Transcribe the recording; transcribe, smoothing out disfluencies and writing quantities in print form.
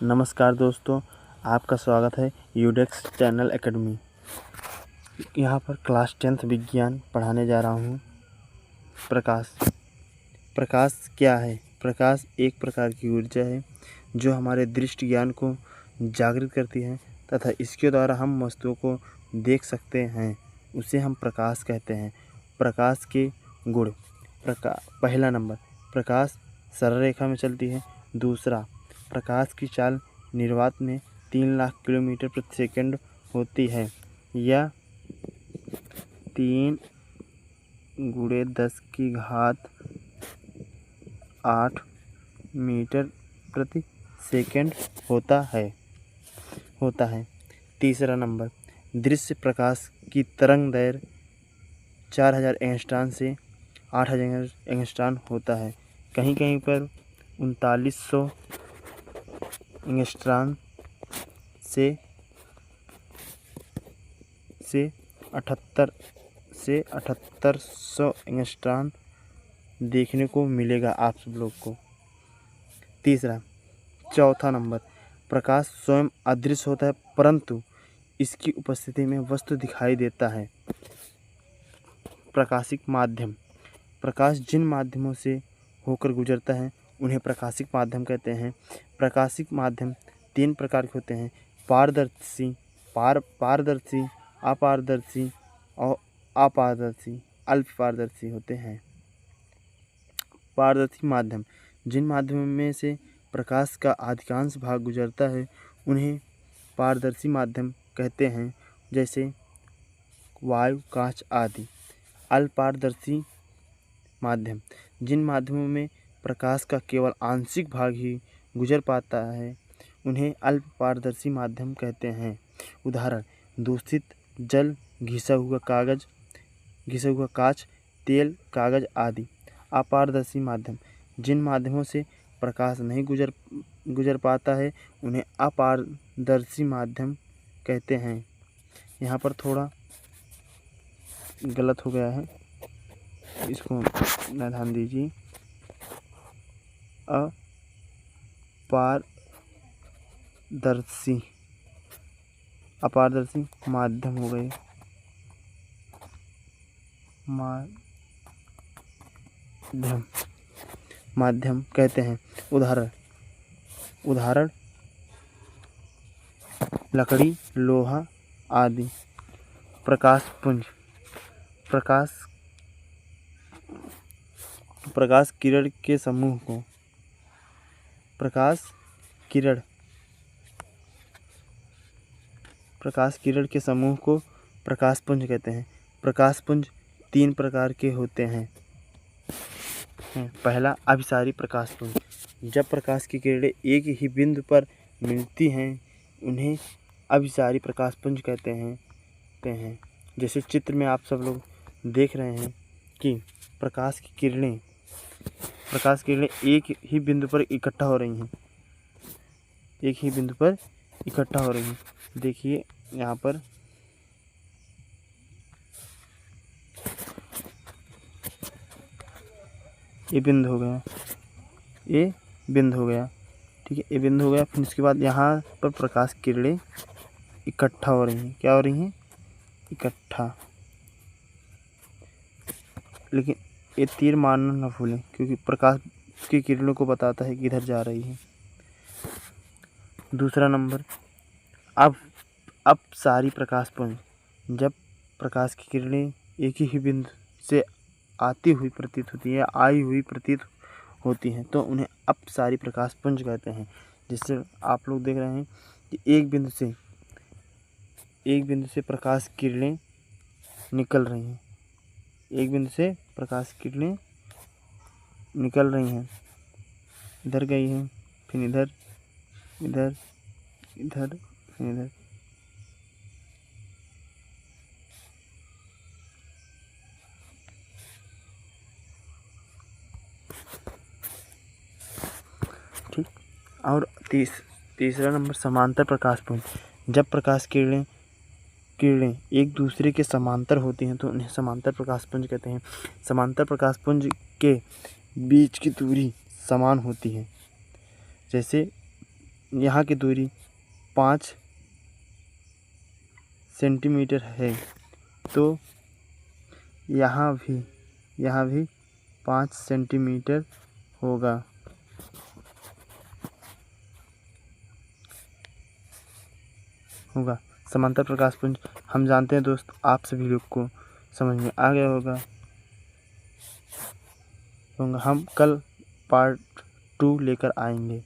नमस्कार दोस्तों, आपका स्वागत है यूडेक्स चैनल एकेडमी। यहाँ पर क्लास 10th विज्ञान पढ़ाने जा रहा हूँ। प्रकाश क्या है? प्रकाश एक प्रकार की ऊर्जा है जो हमारे दृष्टि ज्ञान को जागृत करती है तथा इसके द्वारा हम वस्तुओं को देख सकते हैं। उसे हम प्रकाश कहते हैं। प्रकाश के गुण। पहला नंबर, प्रकाश सरल रेखा में चलती है। दूसरा, प्रकाश की चाल निर्वात में 3 लाख किलोमीटर प्रति सेकंड होती है या 3 × 10⁸ मीटर प्रति सेकंड होता है। तीसरा नंबर, दृश्य प्रकाश की तरंग दैर्घ्य 4000 एंगस्ट्रॉम से 8000 एंगस्ट्रॉम होता है। कहीं कहीं पर 3900 एंगस्ट्रॉम से 7800 एंगस्ट्रॉम देखने को मिलेगा आप सब लोग को। चौथा नंबर, प्रकाश स्वयं अदृश्य होता है परंतु इसकी उपस्थिति में वस्तु दिखाई देता है। प्रकाशिक माध्यम। प्रकाश जिन माध्यमों से होकर गुजरता है उन्हें प्रकाशिक माध्यम कहते हैं। प्रकाशिक माध्यम 3 प्रकार के होते हैं: पारदर्शी, अपारदर्शी और अपारदर्शी, अल्पपारदर्शी होते हैं। पारदर्शी माध्यम जिन माध्यमों में से प्रकाश का अधिकांश भाग गुजरता है उन्हें पारदर्शी माध्यम कहते हैं, जैसे वायु, कांच आदि। अल्पपारदर्शी माध्यम जिन माध्यमों में प्रकाश का केवल आंशिक भाग ही गुजर पाता है उन्हें अल्पपारदर्शी माध्यम कहते हैं। उदाहरण: दूषित जल, घिसा हुआ कांच, तेल, कागज आदि। अपारदर्शी माध्यम जिन माध्यमों से प्रकाश नहीं गुजर पाता है उन्हें अपारदर्शी माध्यम कहते हैं। यहाँ पर थोड़ा गलत हो गया है, इसको ध्यान दीजिए। अपारदर्शी माध्यम हो गए। माध्यम कहते हैं। उदाहरण लकड़ी, लोहा आदि। प्रकाशपुंज प्रकाश किरण के समूह को प्रकाशपुंज कहते हैं। प्रकाशपुंज 3 प्रकार के होते हैं। पहला, अभिसारी प्रकाशपुंज। जब प्रकाश की किरणें एक ही बिंदु पर मिलती हैं उन्हें अभिसारी प्रकाशपुंज कहते हैं। जैसे चित्र में आप सब लोग देख रहे हैं कि प्रकाश की किरणें एक ही बिंदु पर इकट्ठा हो रही हैं। देखिए यहाँ पर ये बिंदु हो गया, ठीक है। ये बिंदु हो गया, फिर उसके बाद यहाँ पर प्रकाश की किरणें इकट्ठा हो रही हैं। क्या हो रही हैं? इकट्ठा। लेकिन ये तीर मारना न भूलें क्योंकि प्रकाश की किरणों को बताता है कि इधर जा रही है। दूसरा नंबर, अपसारी प्रकाशपुंज। जब प्रकाश की किरणें एक ही बिंदु से आई हुई प्रतीत होती हैं तो उन्हें अपसारी प्रकाशपुंज कहते हैं। जिससे आप लोग देख रहे हैं कि एक बिंदु से प्रकाश किरणें निकल रही हैं। इधर गई हैं, फिर इधर, फिर इधर। ठीक। और तीसरा नंबर, समांतर प्रकाशपुंज। जब प्रकाश किरणें एक दूसरे के समांतर होती हैं तो उन्हें समांतर प्रकाशपुंज कहते हैं। समांतर प्रकाशपुंज के बीच की दूरी समान होती है। जैसे यहाँ की दूरी 5 सेंटीमीटर है तो यहाँ भी 5 सेंटीमीटर होगा। समांतर प्रकाश पुंज हम जानते हैं दोस्त, आप सभी लोग को समझ में आ गया होगा। हम कल पार्ट 2 लेकर आएंगे।